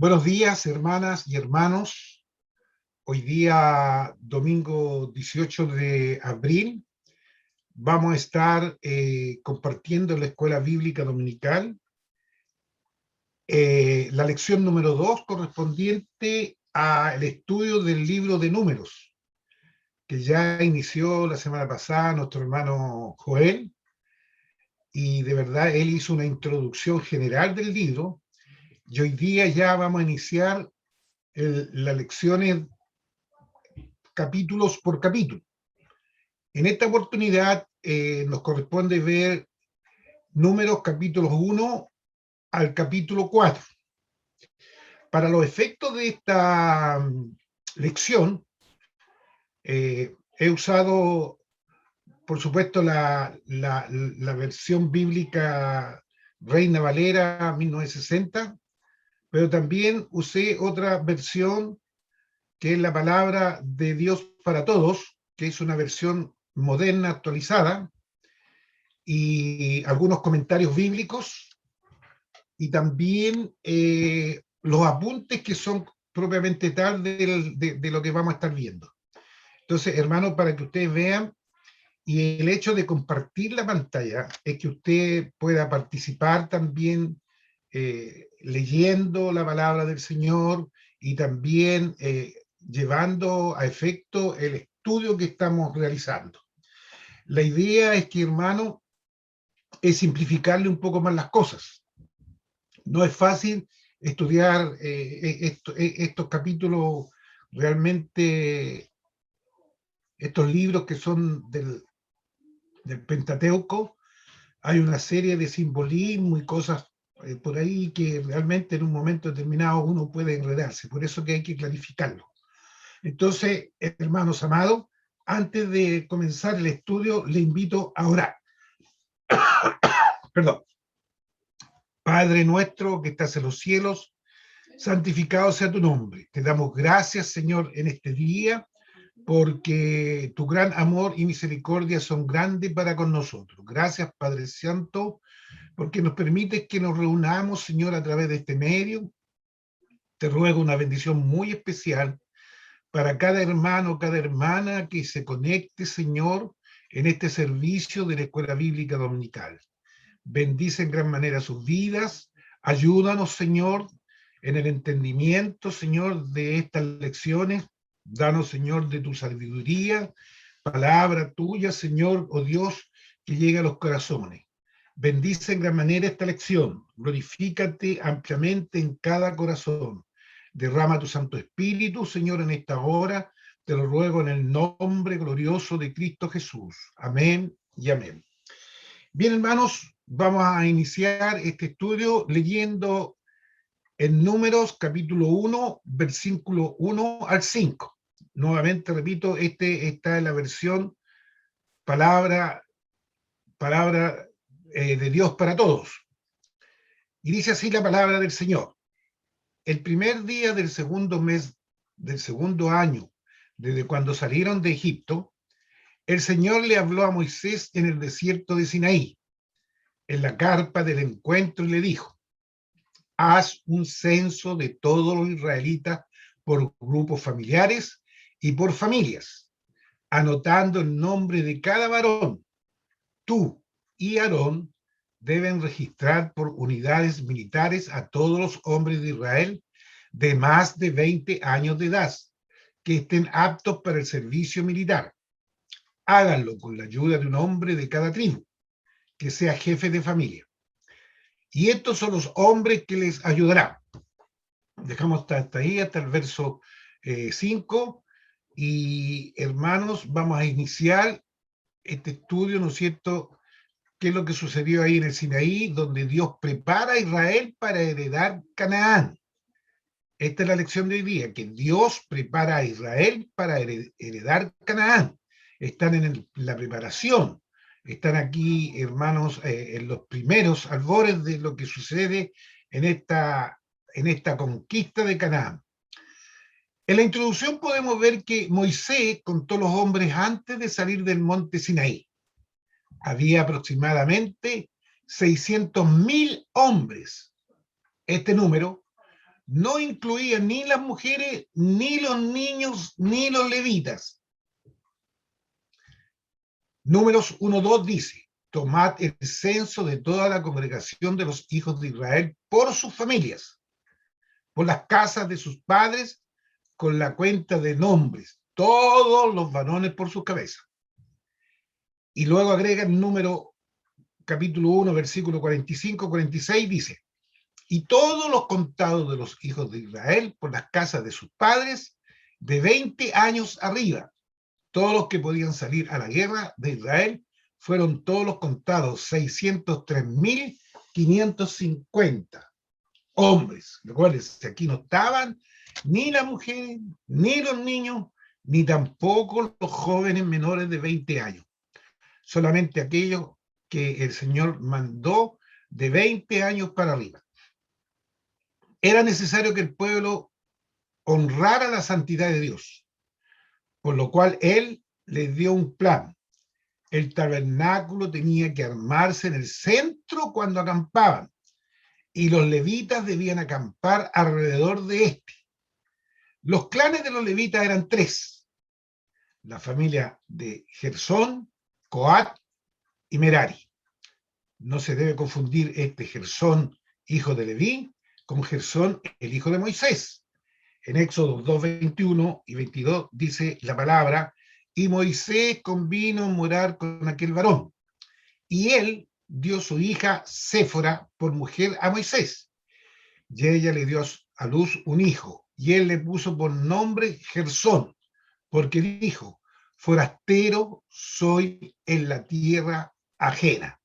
Buenos días, hermanas y hermanos. Hoy día, domingo 18 de abril, vamos a estar compartiendo en la Escuela Bíblica Dominical la lección número 2 correspondiente al estudio del libro de Números, que ya inició la semana pasada nuestro hermano Joel, y de verdad él hizo una introducción general del libro, y hoy día ya vamos a iniciar las lecciones capítulos por capítulo. En esta oportunidad nos corresponde ver Números capítulos 1 al capítulo 4. Para los efectos de esta lección, he usado, por supuesto, la versión bíblica Reina Valera 1960, pero también usé otra versión que es la Palabra de Dios para Todos, que es una versión moderna, actualizada, y algunos comentarios bíblicos, y también los apuntes que son propiamente tal de lo que vamos a estar viendo. Entonces, hermanos, para que ustedes vean, y el hecho de compartir la pantalla es que usted pueda participar también leyendo la palabra del Señor y también llevando a efecto el estudio que estamos realizando. La idea es que, hermano, es simplificarle un poco más las cosas. No es fácil estudiar estos capítulos, realmente estos libros que son del Pentateuco. Hay una serie de simbolismo y cosas por ahí que realmente en un momento determinado uno puede enredarse, por eso que hay que clarificarlo. Entonces, hermanos amados, antes de comenzar el estudio, le invito a orar. Perdón. Padre nuestro que estás en los cielos, santificado sea tu nombre. Te damos gracias, Señor, en este día, porque tu gran amor y misericordia son grandes para con nosotros. Gracias, Padre Santo, porque nos permites que nos reunamos, Señor, a través de este medio. Te ruego una bendición muy especial para cada hermano, cada hermana que se conecte, Señor, en este servicio de la Escuela Bíblica Dominical. Bendice en gran manera sus vidas. Ayúdanos, Señor, en el entendimiento, Señor, de estas lecciones. Danos, Señor, de tu sabiduría, palabra tuya, Señor, oh Dios, que llegue a los corazones. Bendice en gran manera esta lección. Glorifícate ampliamente en cada corazón. Derrama tu Santo Espíritu, Señor, en esta hora. Te lo ruego en el nombre glorioso de Cristo Jesús. Amén y amén. Bien, hermanos, vamos a iniciar este estudio leyendo en Números capítulo 1, versículo 1 al 5. Nuevamente repito, esta es la versión palabra de Dios para todos. Y dice así la palabra del Señor. El primer día del segundo mes del segundo año, desde cuando salieron de Egipto, el Señor le habló a Moisés en el desierto de Sinaí, en la carpa del encuentro, y le dijo: haz un censo de todos los israelitas por grupos familiares y por familias, anotando el nombre de cada varón. Tú y Aarón deben registrar por unidades militares a todos los hombres de Israel de más de 20 años de edad, que estén aptos para el servicio militar. Háganlo con la ayuda de un hombre de cada tribu, que sea jefe de familia. Y estos son los hombres que les ayudarán. Dejamos hasta ahí, hasta el verso 5. Y hermanos, vamos a iniciar este estudio, ¿no es cierto?, qué es lo que sucedió ahí en el Sinaí, donde Dios prepara a Israel para heredar Canaán. Esta es la lección de hoy día, que Dios prepara a Israel para heredar Canaán. Están en la preparación, están aquí, hermanos, en los primeros albores de lo que sucede en esta conquista de Canaán. En la introducción podemos ver que Moisés contó los hombres antes de salir del monte Sinaí. Había aproximadamente 600.000 hombres. Este número no incluía ni las mujeres, ni los niños, ni los levitas. Números 1:2 dice: tomad el censo de toda la congregación de los hijos de Israel por sus familias, por las casas de sus padres, con la cuenta de nombres, todos los varones por sus cabezas. Y luego agrega el número capítulo 1, versículo 45-46, dice: y todos los contados de los hijos de Israel por las casas de sus padres, de 20 años arriba, todos los que podían salir a la guerra de Israel, fueron todos los contados, 603.550 hombres. Recuérdense, aquí no estaban ni las mujeres, ni los niños, ni tampoco los jóvenes menores de 20 años. Solamente aquellos que el Señor mandó de 20 años para arriba. Era necesario que el pueblo honrara la santidad de Dios, por lo cual Él les dio un plan. El tabernáculo tenía que armarse en el centro cuando acampaban, y los levitas debían acampar alrededor de este. Los clanes de los levitas eran 3: la familia de Gersón, Coat y Merari. No se debe confundir este Gersón, hijo de Leví, con Gersón, el hijo de Moisés. En Éxodo 2, 21 y 22 dice la palabra: y Moisés convino morar con aquel varón, y él dio su hija Séfora por mujer a Moisés, y ella le dio a luz un hijo, y él le puso por nombre Gersón, porque dijo: forastero soy en la tierra ajena.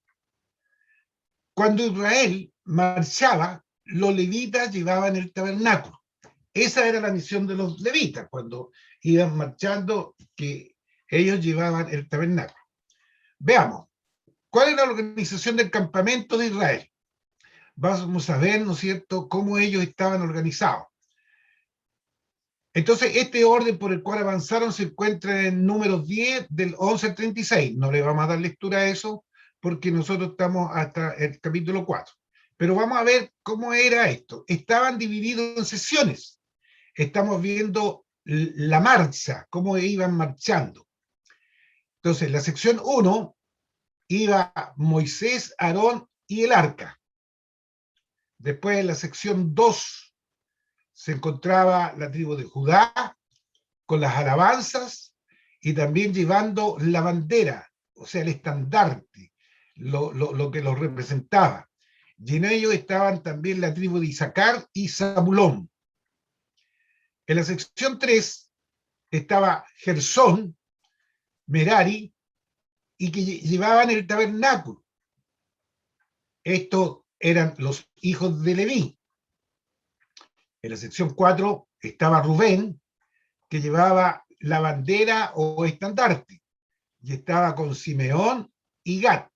Cuando Israel marchaba, los levitas llevaban el tabernáculo. Esa era la misión de los levitas cuando iban marchando, que ellos llevaban el tabernáculo. Veamos, ¿cuál era la organización del campamento de Israel? Vamos a ver, ¿no es cierto?, cómo ellos estaban organizados. Entonces, este orden por el cual avanzaron se encuentra en Números 10, del 11 al 36. No le vamos a dar lectura a eso porque nosotros estamos hasta el capítulo 4. Pero vamos a ver cómo era esto. Estaban divididos en sesiones. Estamos viendo la marcha, cómo iban marchando. Entonces, la sección 1 iba Moisés, Aarón y el arca. Después, en la sección 2 se encontraba la tribu de Judá con las alabanzas y también llevando la bandera, o sea, el estandarte, lo que los representaba. Y en ellos estaban también la tribu de Isaacar y Zabulón. En la sección 3 estaba Gersón, Merari, y que llevaban el tabernáculo. Estos eran los hijos de Leví. En la sección 4 estaba Rubén, que llevaba la bandera o estandarte, y estaba con Simeón y Gad.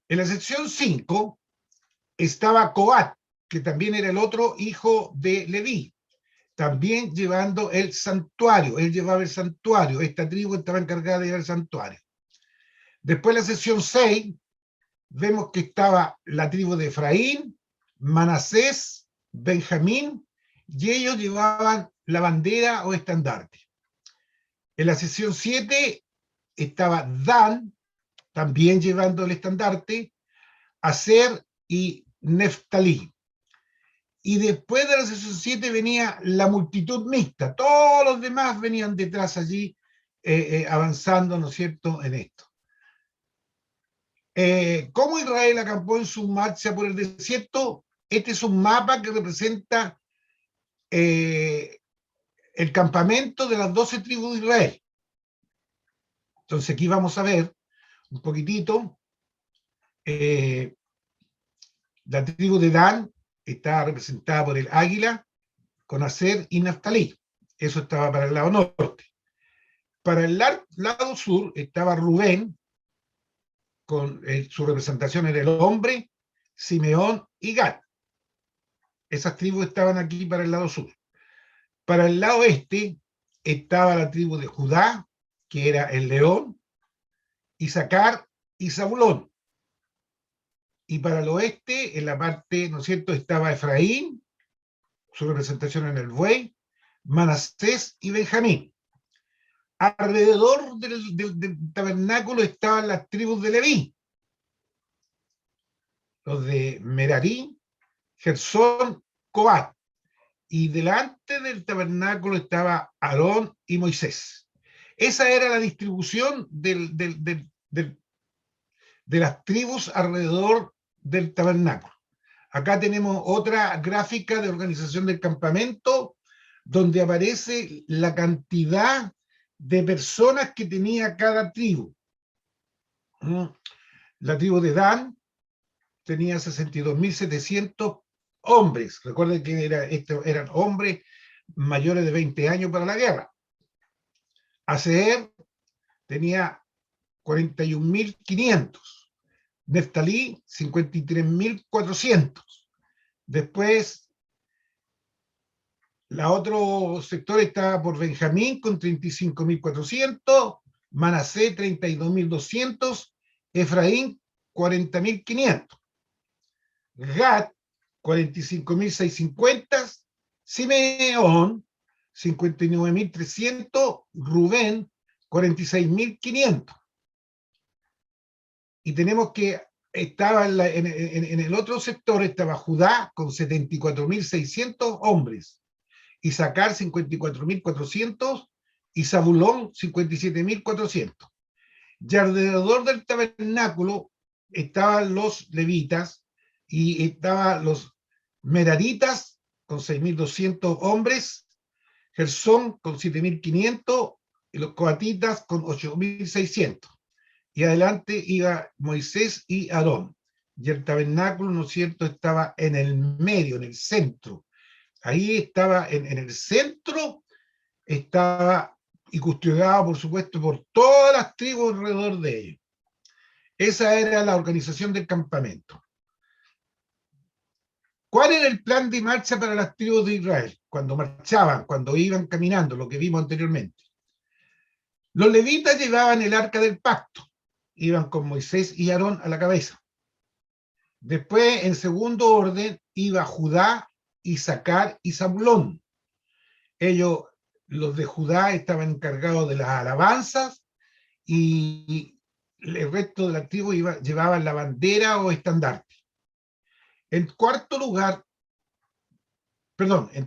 En la sección 5 estaba Coat, que también era el otro hijo de Leví, también llevando el santuario. Él llevaba el santuario, esta tribu estaba encargada de llevar el santuario. Después, en la sección 6, vemos que estaba la tribu de Efraín, Manasés, Benjamín, y ellos llevaban la bandera o estandarte. En la sección 7 estaba Dan, también llevando el estandarte, Aser y Neftalí. Y después de la sección 7 venía la multitud mixta. Todos los demás venían detrás allí, avanzando, ¿no es cierto?, en esto. ¿Cómo Israel acampó en su marcha por el desierto? Este es un mapa que representa el campamento de las 12 tribus de Israel. Entonces aquí vamos a ver un poquitito. La tribu de Dan está representada por el águila, con Aser y Naftalí. Eso estaba para el lado norte. Para el lado sur estaba Rubén, con su representación era el hombre, Simeón y Gad. Esas tribus estaban aquí para el lado sur. Para el lado este estaba la tribu de Judá, que era el león, Isaacar y Zabulón. y para el oeste, en la parte, ¿no es cierto?, estaba Efraín, su representación en el buey, Manasés y Benjamín. Alrededor del tabernáculo estaban las tribus de Leví, los de Merarí, Gersón, Coat, y delante del tabernáculo estaba Aarón y Moisés. Esa era la distribución de las tribus alrededor del tabernáculo. Acá tenemos otra gráfica de organización del campamento, donde aparece la cantidad de personas que tenía cada tribu. La tribu de Dan tenía 62.700 hombres. Recuerden que eran hombres mayores de 20 años para la guerra. Aser tenía 41.500. Neftalí, 53.400. Después, la otro sector estaba por Benjamín con 35.400, Manasé 32.200, Efraín 40.500, Gad 45.650, Simeón 59.300, Rubén 46.500. Y tenemos que estaba en el otro sector estaba Judá con 74.600 hombres, Isaacar 54.400 y Zabulón 57.400. Y alrededor del tabernáculo estaban los levitas y estaban los meraritas con 6.200 hombres, Gersón con 7.500 y los coatitas con 8.600. Y adelante iba Moisés y Aarón. Y el tabernáculo, ¿no es cierto?, estaba en el medio, en el centro. Ahí estaba, en el centro, estaba y custodiado, por supuesto, por todas las tribus alrededor de ellos. Esa era la organización del campamento. ¿Cuál era el plan de marcha para las tribus de Israel? Cuando marchaban, cuando iban caminando, lo que vimos anteriormente. Los levitas llevaban el arca del pacto. Iban con Moisés y Aarón a la cabeza. Después, en segundo orden, iba Judá, Isaacar y Zabulón. Ellos, los de Judá, estaban encargados de las alabanzas y el resto de la tribu llevaban la bandera o estandarte. En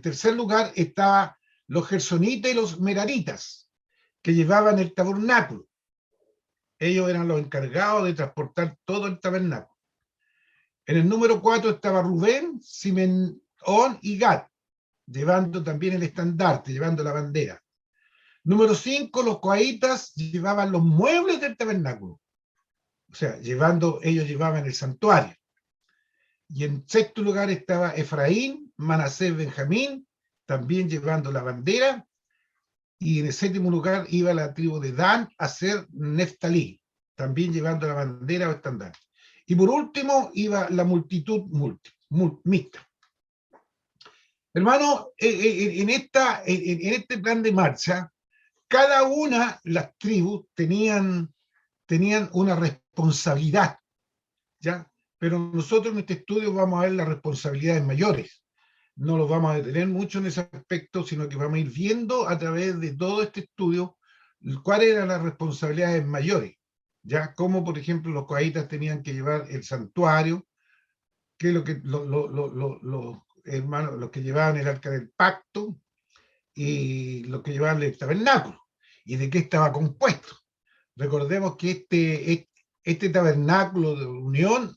tercer lugar estaban los gersonitas y los meraritas, que llevaban el tabernáculo. Ellos eran los encargados de transportar todo el tabernáculo. En el número 4 estaba Rubén, Simeón y Gad, llevando también el estandarte, llevando la bandera. Número 5, los coaitas llevaban los muebles del tabernáculo. O sea, ellos llevaban el santuario. Y en sexto lugar estaba Efraín, Manasés, Benjamín, también llevando la bandera. Y en el séptimo lugar iba la tribu de Dan, Aser, Neftalí, también llevando la bandera o estandarte. Y por último iba la multitud mixta. Hermano, en este plan de marcha, cada una, las tribus, tenían una responsabilidad, ¿ya? Pero nosotros en este estudio vamos a ver las responsabilidades mayores. No los vamos a detener mucho en ese aspecto, sino que vamos a ir viendo a través de todo este estudio cuáles eran las responsabilidades mayores, ¿ya? Como, por ejemplo, los coaitas tenían que llevar el santuario, que es lo que los hermanos, los que llevaban el arca del pacto y los que llevaban el tabernáculo, y de qué estaba compuesto. Recordemos que este tabernáculo de unión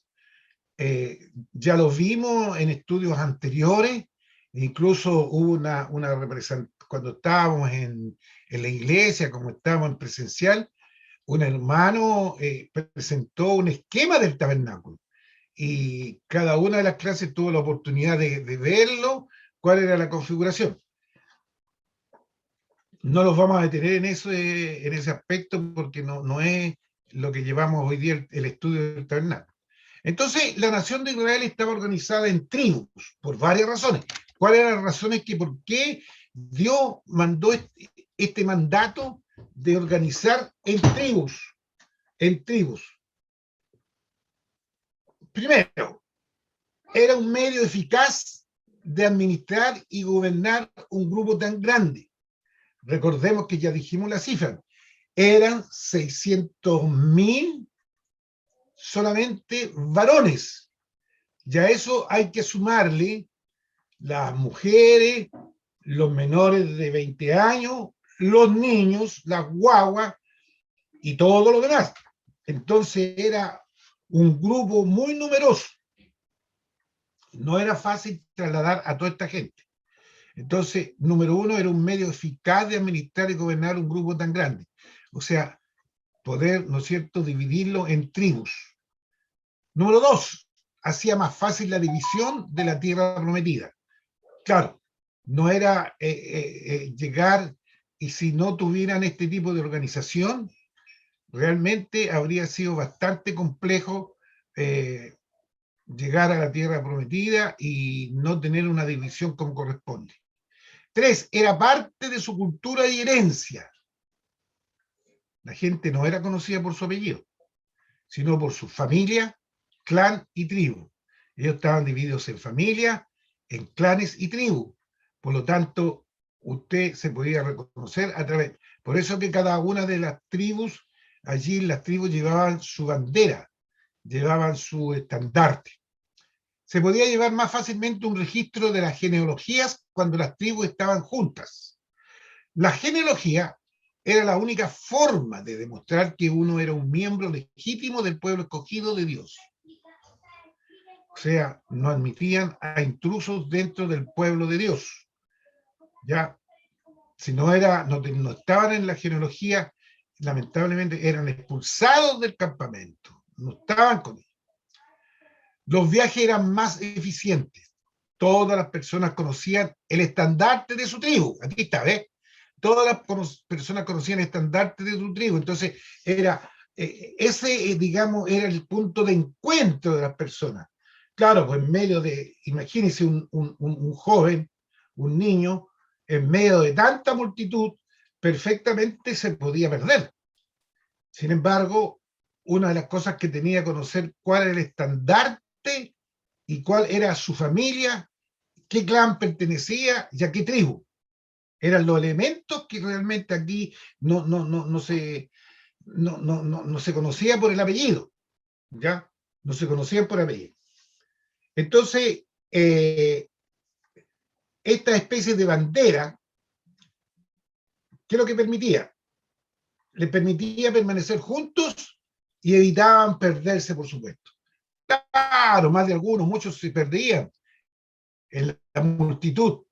ya lo vimos en estudios anteriores, incluso hubo una representación, cuando estábamos en la iglesia, como estábamos en presencial, un hermano presentó un esquema del tabernáculo, y cada una de las clases tuvo la oportunidad de verlo, cuál era la configuración. No los vamos a detener en ese aspecto porque no es lo que llevamos hoy día el estudio del tabernáculo. Entonces, la nación de Israel estaba organizada en tribus, por varias razones. ¿Cuáles eran las razones por qué Dios mandó este mandato de organizar en tribus? En tribus. Primero, era un medio eficaz de administrar y gobernar un grupo tan grande. Recordemos que ya dijimos la cifra, eran 600.000 solamente varones. Ya eso hay que sumarle las mujeres, los menores de 20 años, los niños, las guaguas y todo lo demás. Entonces era un grupo muy numeroso. No era fácil trasladar a toda esta gente. Entonces, número uno, era un medio eficaz de administrar y gobernar un grupo tan grande. O sea, poder, ¿no es cierto?, dividirlo en tribus. Número dos, hacía más fácil la división de la tierra prometida. Claro, no era llegar y si no tuvieran este tipo de organización, realmente habría sido bastante complejo llegar a la tierra prometida y no tener una división como corresponde. Tres, era parte de su cultura y herencia. La gente no era conocida por su apellido, sino por su familia, clan y tribu. Ellos estaban divididos en familia, en clanes y tribu. Por lo tanto, usted se podía reconocer a través. Por eso que cada una de las tribus, allí las tribus llevaban su bandera, llevaban su estandarte. Se podía llevar más fácilmente un registro de las genealogías cuando las tribus estaban juntas. La genealogía era la única forma de demostrar que uno era un miembro legítimo del pueblo escogido de Dios. O sea, no admitían a intrusos dentro del pueblo de Dios. Ya, si no estaban en la genealogía, lamentablemente eran expulsados del campamento. No estaban con ellos. Los viajes eran más eficientes. Todas las personas conocían el estandarte de su tribu. Aquí está, ¿ves? Todas las personas conocían el estandarte de su tribu. Entonces, ese, digamos, era el punto de encuentro de las personas. Claro, pues en medio de, imagínense un joven, un niño, en medio de tanta multitud, perfectamente se podía perder. Sin embargo, una de las cosas que tenía que conocer cuál era el estandarte y cuál era su familia, qué clan pertenecía y a qué tribu. Eran los elementos que realmente aquí no se conocía por el apellido, ¿ya? No se conocían por apellido. Entonces, esta especie de bandera, ¿qué es lo que permitía? Les permitía permanecer juntos y evitaban perderse, por supuesto. Claro, más de algunos, muchos se perdían en la multitud,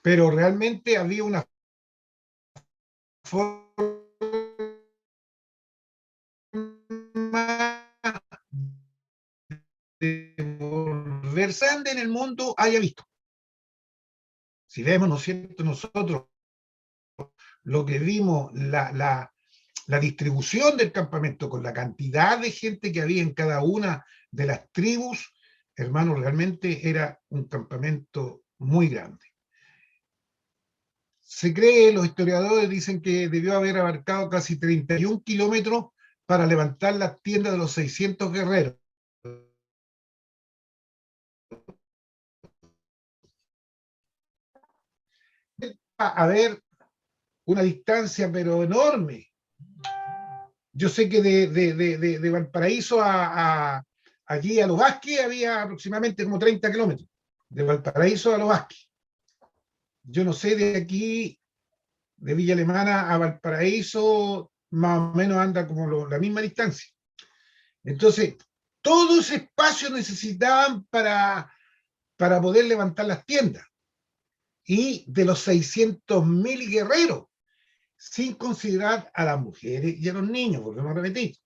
pero realmente había una forma de volverse en el mundo haya visto. Si vemos, ¿no es cierto?, nosotros lo que vimos, la distribución del campamento con la cantidad de gente que había en cada una de las tribus, hermano, realmente era un campamento muy grande. Se cree, los historiadores dicen que debió haber abarcado casi 31 kilómetros para levantar las tiendas de los 600 guerreros. A ver, una distancia pero enorme. Yo sé que de Valparaíso allí a Los Vázquez había aproximadamente como 30 kilómetros. De Valparaíso a Los Vázquez. Yo no sé, de aquí, de Villa Alemana a Valparaíso, más o menos anda como la misma distancia. Entonces, todo ese espacio necesitaban para poder levantar las tiendas. Y de los 600.000 guerreros, sin considerar a las mujeres y a los niños, volvemos a repetir.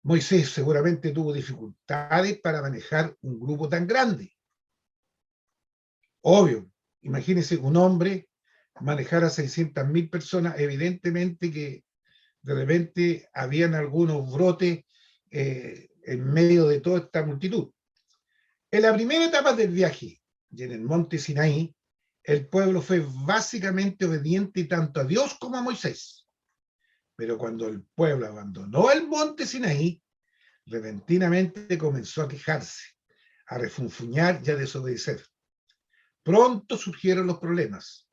Moisés seguramente tuvo dificultades para manejar un grupo tan grande. Obvio, imagínense un hombre manejar a 600.000 personas, evidentemente que de repente habían algunos brotes en medio de toda esta multitud. En la primera etapa del viaje, y en el monte Sinaí, el pueblo fue básicamente obediente tanto a Dios como a Moisés. Pero cuando el pueblo abandonó el monte Sinaí, repentinamente comenzó a quejarse, a refunfuñar y a desobedecer. Pronto surgieron los problemas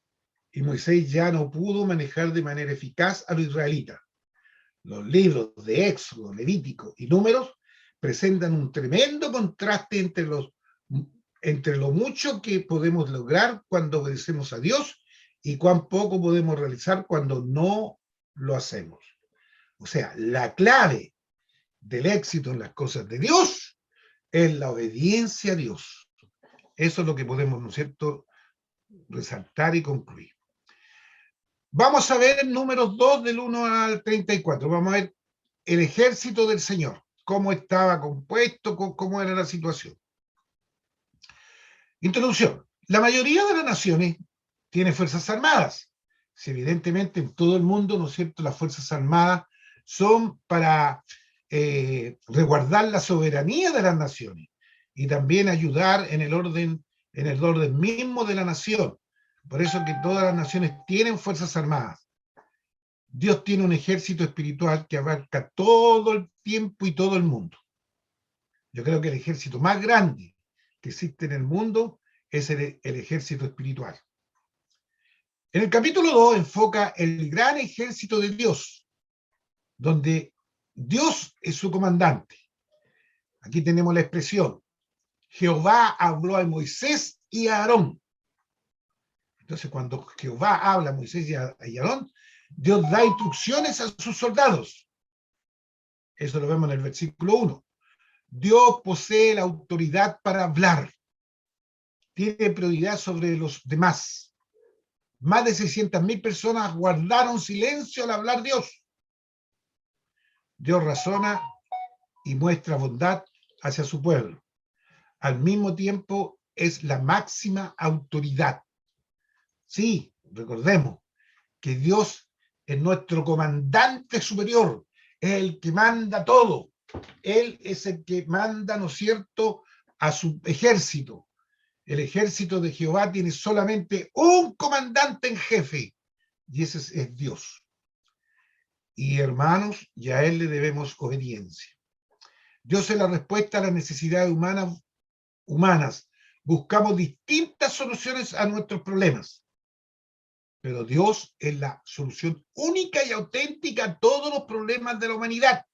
y Moisés ya no pudo manejar de manera eficaz a los israelitas. Los libros de Éxodo, Levítico y Números presentan un tremendo contraste entre lo mucho que podemos lograr cuando obedecemos a Dios y cuán poco podemos realizar cuando no lo hacemos. O sea, la clave del éxito en las cosas de Dios es la obediencia a Dios. Eso es lo que podemos, ¿no es cierto?, resaltar y concluir. Vamos a ver en Números 2 del 1 al 34. Vamos a ver el ejército del Señor, cómo estaba compuesto, cómo era la situación. Introducción. La mayoría de las naciones tiene fuerzas armadas. Si evidentemente en todo el mundo, ¿no es cierto?, las fuerzas armadas son para resguardar la soberanía de las naciones y también ayudar en el orden mismo de la nación. Por eso que todas las naciones tienen fuerzas armadas. Dios tiene un ejército espiritual que abarca todo el tiempo y todo el mundo. Yo creo que el ejército más grande que existe en el mundo es el ejército espiritual. En el capítulo 2 enfoca el gran ejército de Dios, donde Dios es su comandante. Aquí tenemos la expresión: Jehová habló a Moisés y a Aarón. Entonces, cuando Jehová habla a Moisés y a Aarón, Dios da instrucciones a sus soldados. Eso lo vemos en el versículo 1. Dios posee la autoridad para hablar. Tiene prioridad sobre los demás. Más de 600.000 personas guardaron silencio al hablar Dios. Dios razona y muestra bondad hacia su pueblo. Al mismo tiempo, es la máxima autoridad. Sí, recordemos que Dios es nuestro comandante superior, es el que manda todo. Él es el que manda, ¿no es cierto?, a su ejército. El ejército de Jehová tiene solamente un comandante en jefe, y ese es Dios. Y hermanos, y a Él le debemos obediencia. Dios es la respuesta a las necesidades humanas. Buscamos distintas soluciones a nuestros problemas, pero Dios es la solución única y auténtica a todos los problemas de la humanidad.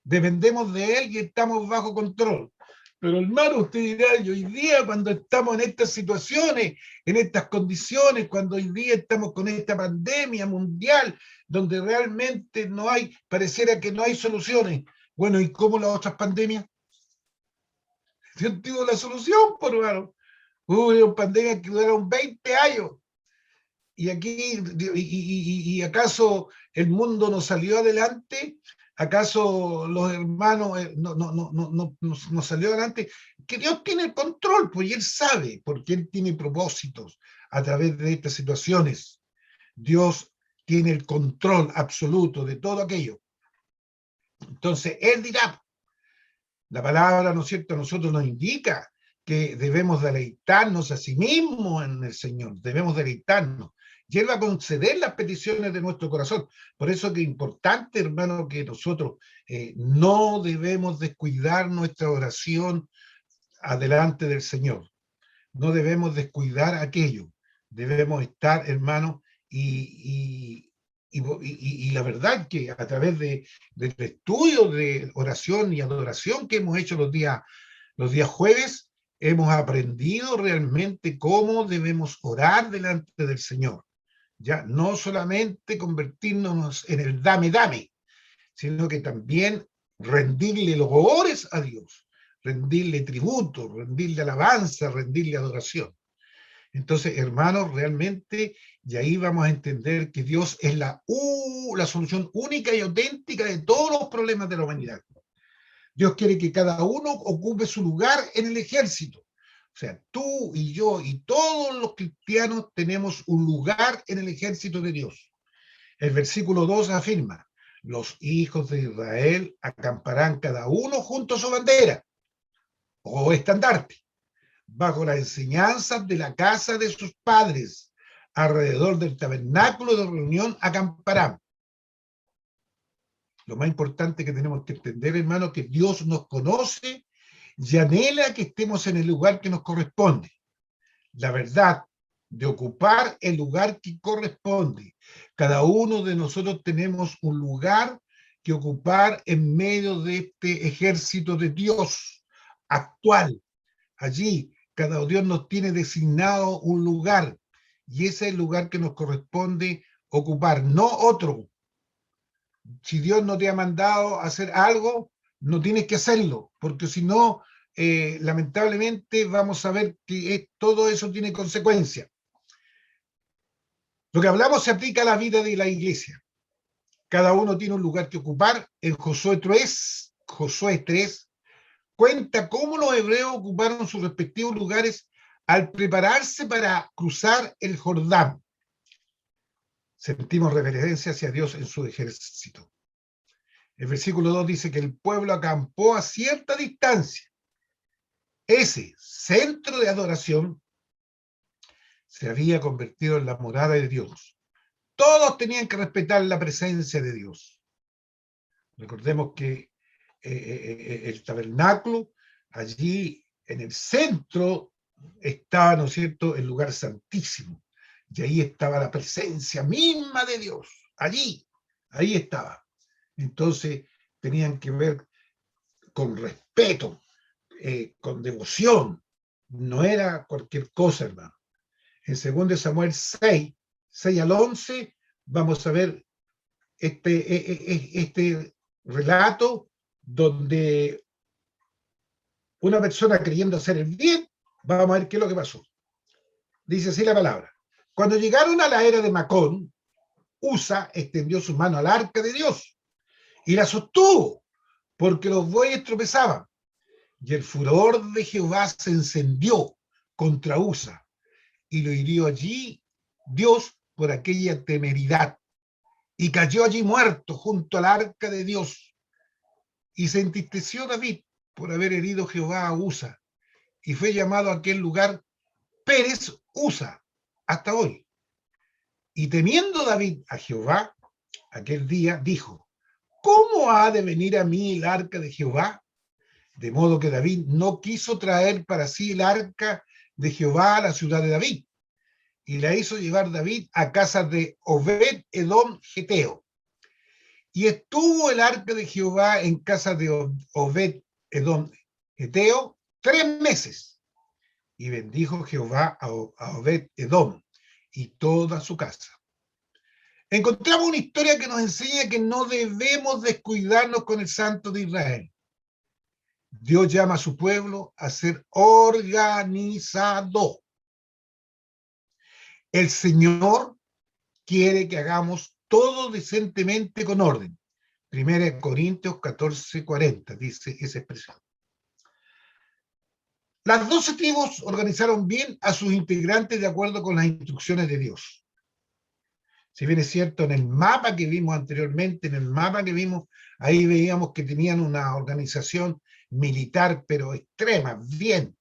Dependemos de Él y estamos bajo control. Pero hermano, usted dirá, y hoy día cuando estamos en estas situaciones, en estas condiciones, cuando hoy día estamos con esta pandemia mundial, donde realmente no hay, pareciera que no hay soluciones. Bueno, ¿y cómo las otras pandemias? Yo tengo la solución, por hermano. Hubo pandemias que duraron 20 años. Y aquí, y acaso el mundo no salió adelante, acaso los hermanos no salió adelante, que Dios tiene el control, pues, y Él sabe, porque Él tiene propósitos a través de estas situaciones. Dios tiene el control absoluto de todo aquello. Entonces, Él dirá, la palabra, ¿no es cierto?, a nosotros nos indica que debemos deleitarnos a sí mismos en el Señor, debemos deleitarnos. Y Él va a conceder las peticiones de nuestro corazón. Por eso que es importante, hermano, que nosotros no debemos descuidar nuestra oración adelante del Señor. No debemos descuidar aquello. Debemos estar, hermano, y la verdad que a través del estudio de oración y adoración que hemos hecho los días jueves, hemos aprendido realmente cómo debemos orar delante del Señor. Ya no solamente convertirnos en el dame, sino que también rendirle los honores a Dios, rendirle tributo, rendirle alabanza, rendirle adoración. Entonces, hermanos, realmente, y ahí vamos a entender que Dios es la solución única y auténtica de todos los problemas de la humanidad. Dios quiere que cada uno ocupe su lugar en el ejército. O sea, tú y yo y todos los cristianos tenemos un lugar en el ejército de Dios. El versículo 2 afirma: los hijos de Israel acamparán cada uno junto a su bandera o estandarte, bajo las enseñanzas de la casa de sus padres, alrededor del tabernáculo de reunión acamparán. Lo más importante que tenemos que entender, hermano, que Dios nos conoce y anhela que estemos en el lugar que nos corresponde. La verdad de ocupar el lugar que corresponde. Cada uno de nosotros tenemos un lugar que ocupar en medio de este ejército de Dios actual. Allí, cada Dios nos tiene designado un lugar y ese es el lugar que nos corresponde ocupar, no otro. Si Dios no te ha mandado a hacer algo, no tienes que hacerlo, porque si no, lamentablemente vamos a ver que todo eso tiene consecuencias. Lo que hablamos se aplica a la vida de la iglesia. Cada uno tiene un lugar que ocupar. En Josué 3 cuenta cómo los hebreos ocuparon sus respectivos lugares al prepararse para cruzar el Jordán. Sentimos reverencia hacia Dios en su ejército. El versículo 2 dice que el pueblo acampó a cierta distancia. Ese centro de adoración se había convertido en la morada de Dios. Todos tenían que respetar la presencia de Dios. Recordemos que el tabernáculo, allí en el centro estaba, ¿no es cierto?, el lugar santísimo. Y ahí estaba la presencia misma de Dios. Ahí estaba. Entonces tenían que ver con respeto, con devoción. No era cualquier cosa, hermano. En 2 Samuel 6 al 11, vamos a ver este relato donde una persona queriendo hacer el bien, vamos a ver qué es lo que pasó. Dice así la palabra. Cuando llegaron a la era de Macón, Usa extendió su mano al arca de Dios y la sostuvo porque los bueyes tropezaban. Y el furor de Jehová se encendió contra Usa y lo hirió allí Dios por aquella temeridad. Y cayó allí muerto junto al arca de Dios. Y se entristeció David por haber herido Jehová a Usa. Y fue llamado a aquel lugar Pérez Usa hasta hoy. Y temiendo David a Jehová, aquel día dijo, ¿cómo ha de venir a mí el arca de Jehová? De modo que David no quiso traer para sí el arca de Jehová a la ciudad de David. Y la hizo llevar David a casa de Obed Edom Geteo. Y estuvo el arca de Jehová en casa de Obed Edom Geteo 3 meses. Y bendijo Jehová a Obed Edom y toda su casa. Encontramos una historia que nos enseña que no debemos descuidarnos con el Santo de Israel. Dios llama a su pueblo a ser organizado. El Señor quiere que hagamos todo decentemente con orden. 1 Corintios 14:40 dice esa expresión. Las 12 tribus organizaron bien a sus integrantes de acuerdo con las instrucciones de Dios. Si bien es cierto, en el mapa que vimos anteriormente, ahí veíamos que tenían una organización militar, pero extrema, bien,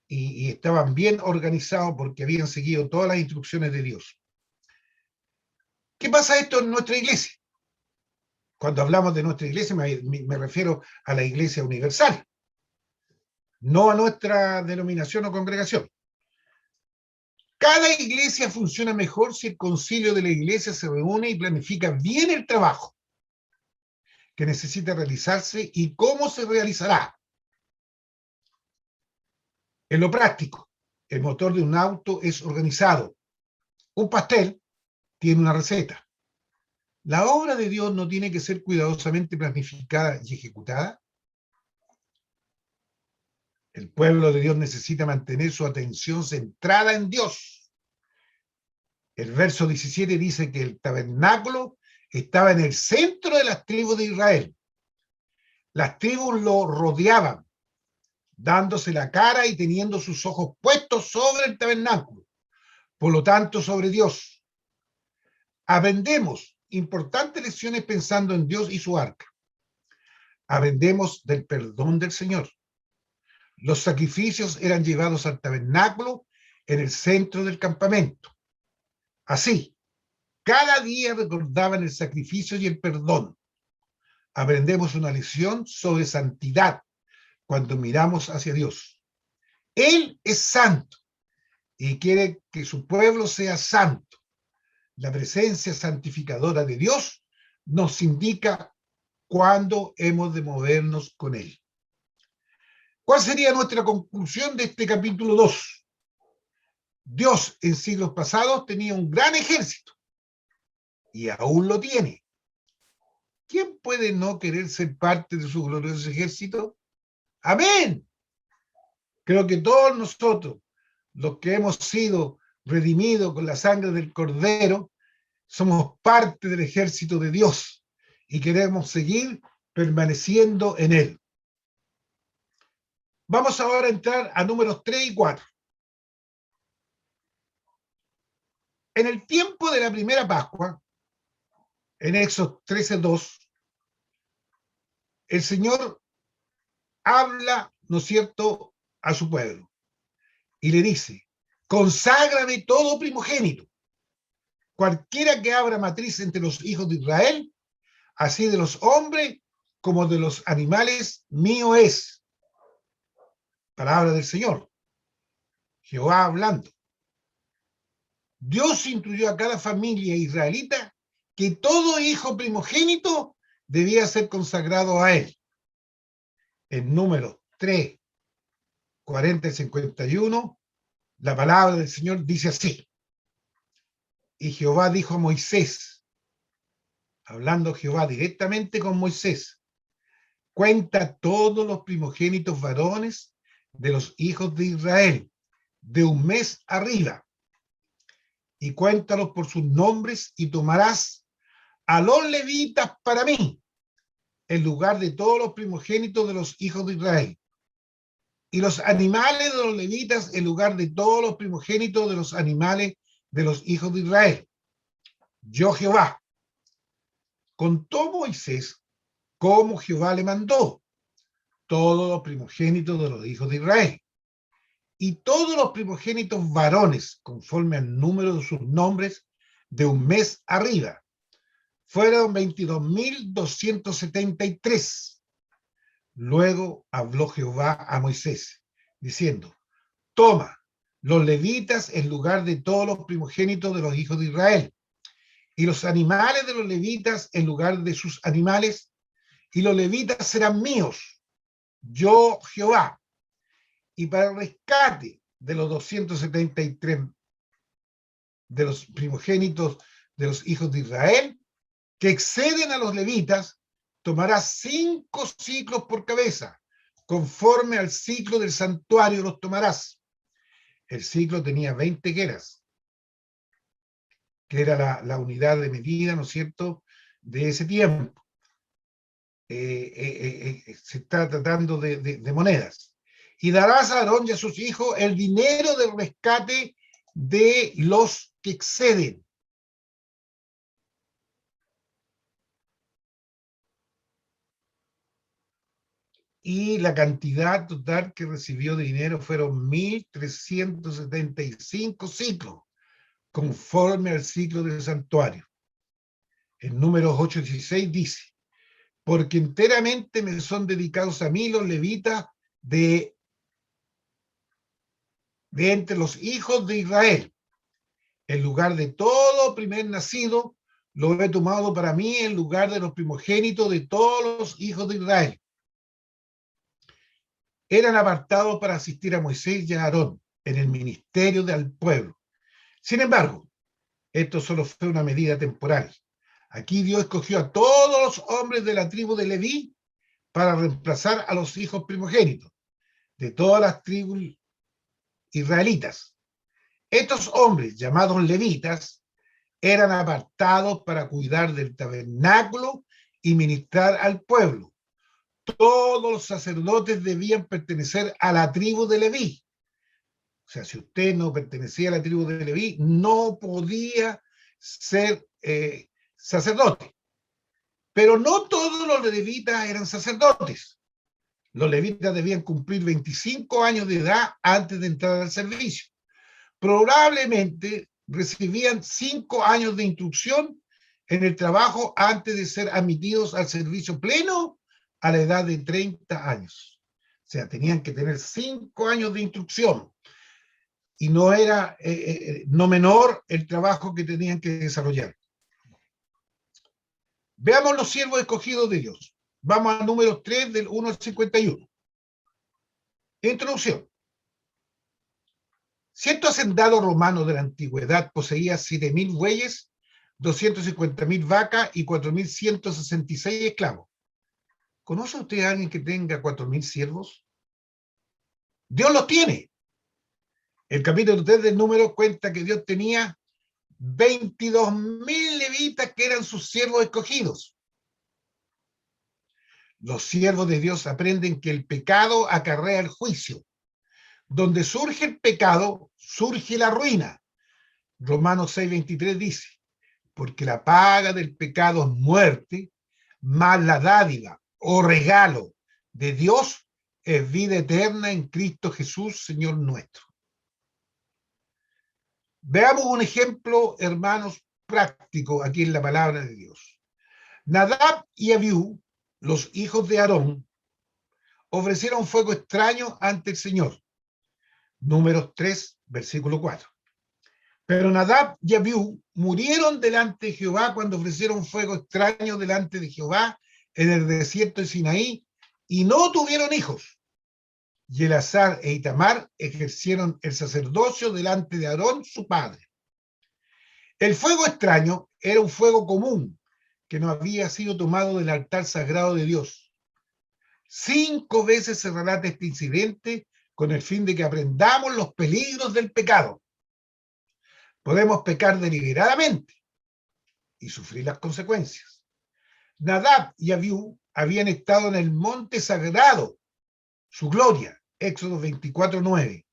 y estaban bien organizados porque habían seguido todas las instrucciones de Dios. ¿Qué pasa esto en nuestra iglesia? Cuando hablamos de nuestra iglesia me refiero a la iglesia universal, no a nuestra denominación o congregación. Cada iglesia funciona mejor si el concilio de la iglesia se reúne y planifica bien el trabajo que necesita realizarse y cómo se realizará. En lo práctico, el motor de un auto es organizado. Un pastel tiene una receta. ¿La obra de Dios no tiene que ser cuidadosamente planificada y ejecutada? El pueblo de Dios necesita mantener su atención centrada en Dios. El verso 17 dice que el tabernáculo estaba en el centro de las tribus de Israel. Las tribus lo rodeaban, dándose la cara y teniendo sus ojos puestos sobre el tabernáculo, por lo tanto sobre Dios. Aprendemos importantes lecciones pensando en Dios y su arca. Aprendemos del perdón del Señor. Los sacrificios eran llevados al tabernáculo en el centro del campamento. Así, cada día recordaban el sacrificio y el perdón. aprendemos una lección sobre santidad cuando miramos hacia Dios. Él es santo y quiere que su pueblo sea santo. La presencia santificadora de Dios nos indica cuándo hemos de movernos con Él. ¿Cuál sería nuestra conclusión de este capítulo 2? Dios en siglos pasados tenía un gran ejército y aún lo tiene. ¿Quién puede no querer ser parte de su glorioso ejército? Amén. Creo que todos nosotros, los que hemos sido redimidos con la sangre del Cordero, somos parte del ejército de Dios y queremos seguir permaneciendo en él. Vamos ahora a entrar a números 3 y 4. En el tiempo de la primera Pascua, en Éxodo 13:2, el Señor habla, ¿no es cierto?, a su pueblo y le dice: conságrame todo primogénito, cualquiera que abra matriz entre los hijos de Israel, así de los hombres como de los animales, mío es. Palabra del Señor. Jehová hablando. Dios instruyó a cada familia israelita que todo hijo primogénito debía ser consagrado a él. En Números 3, 40 y 51, la palabra del Señor dice así: y Jehová dijo a Moisés, hablando Jehová directamente con Moisés: cuenta todos los primogénitos varones de los hijos de Israel, de un mes arriba, y cuéntalos por sus nombres, y tomarás a los levitas para mí, en lugar de todos los primogénitos de los hijos de Israel, y los animales de los levitas en lugar de todos los primogénitos de los animales de los hijos de Israel. Yo Jehová. Contó Moisés como Jehová le mandó todos los primogénitos de los hijos de Israel, y todos los primogénitos varones, conforme al número de sus nombres, de un mes arriba, fueron 22.273. Luego habló Jehová a Moisés, diciendo: toma los levitas en lugar de todos los primogénitos de los hijos de Israel, y los animales de los levitas en lugar de sus animales, y los levitas serán míos, yo Jehová. Y para el rescate de los 273 de los primogénitos de los hijos de Israel, que exceden a los levitas, tomarás 5 ciclos por cabeza, conforme al ciclo del santuario los tomarás. El ciclo tenía 20 gueras, que era la unidad de medida, ¿no es cierto?, de ese tiempo. Se está tratando de monedas. Y darás a Aarón y a sus hijos el dinero del rescate de los que exceden. Y la cantidad total que recibió de dinero fueron 1.375 ciclos, conforme al ciclo del santuario. En Números 8:16 dice: porque enteramente me son dedicados a mí los levitas de entre los hijos de Israel. En lugar de todo primer nacido, lo he tomado para mí en lugar de los primogénitos de todos los hijos de Israel. Eran apartados para asistir a Moisés y a Aarón en el ministerio del pueblo. Sin embargo, esto solo fue una medida temporal. Aquí Dios escogió a todos los hombres de la tribu de Leví para reemplazar a los hijos primogénitos de todas las tribus israelitas. Estos hombres, llamados levitas, eran apartados para cuidar del tabernáculo y ministrar al pueblo. Todos los sacerdotes debían pertenecer a la tribu de Leví. O sea, si usted no pertenecía a la tribu de Leví, no podía ser sacerdote. Pero no todos los levitas eran sacerdotes. Los levitas debían cumplir 25 años de edad antes de entrar al servicio. Probablemente recibían 5 años de instrucción en el trabajo antes de ser admitidos al servicio pleno a la edad de 30 años. O sea, tenían que tener 5 años de instrucción. Y no era no menor el trabajo que tenían que desarrollar. Veamos los siervos escogidos de Dios. Vamos al número 3 del 1 al 51. Introducción. Cierto hacendado romano de la antigüedad poseía 7.000 bueyes, 250.000 vacas y 4.166 esclavos. ¿Conoce usted a alguien que tenga 4.000 siervos? Dios los tiene. El capítulo 3 del número cuenta que Dios tenía 22.000 levitas que eran sus siervos escogidos. Los siervos de Dios aprenden que el pecado acarrea el juicio. Donde surge el pecado, surge la ruina. Romanos 6:23 dice, porque la paga del pecado es muerte, mas la dádiva o regalo de Dios es vida eterna en Cristo Jesús, Señor nuestro. Veamos un ejemplo, hermanos, práctico aquí en la palabra de Dios. Nadab y Abiú, los hijos de Aarón, ofrecieron fuego extraño ante el Señor. Números 3, versículo 4. Pero Nadab y Abiú murieron delante de Jehová cuando ofrecieron fuego extraño delante de Jehová en el desierto de Sinaí y no tuvieron hijos. Y Eleazar e Itamar ejercieron el sacerdocio delante de Aarón, su padre. El fuego extraño era un fuego común que no había sido tomado del altar sagrado de Dios. 5 veces se relata este incidente con el fin de que aprendamos los peligros del pecado. Podemos pecar deliberadamente y sufrir las consecuencias. Nadab y Abiú habían estado en el monte sagrado, su gloria, Éxodo 24:9.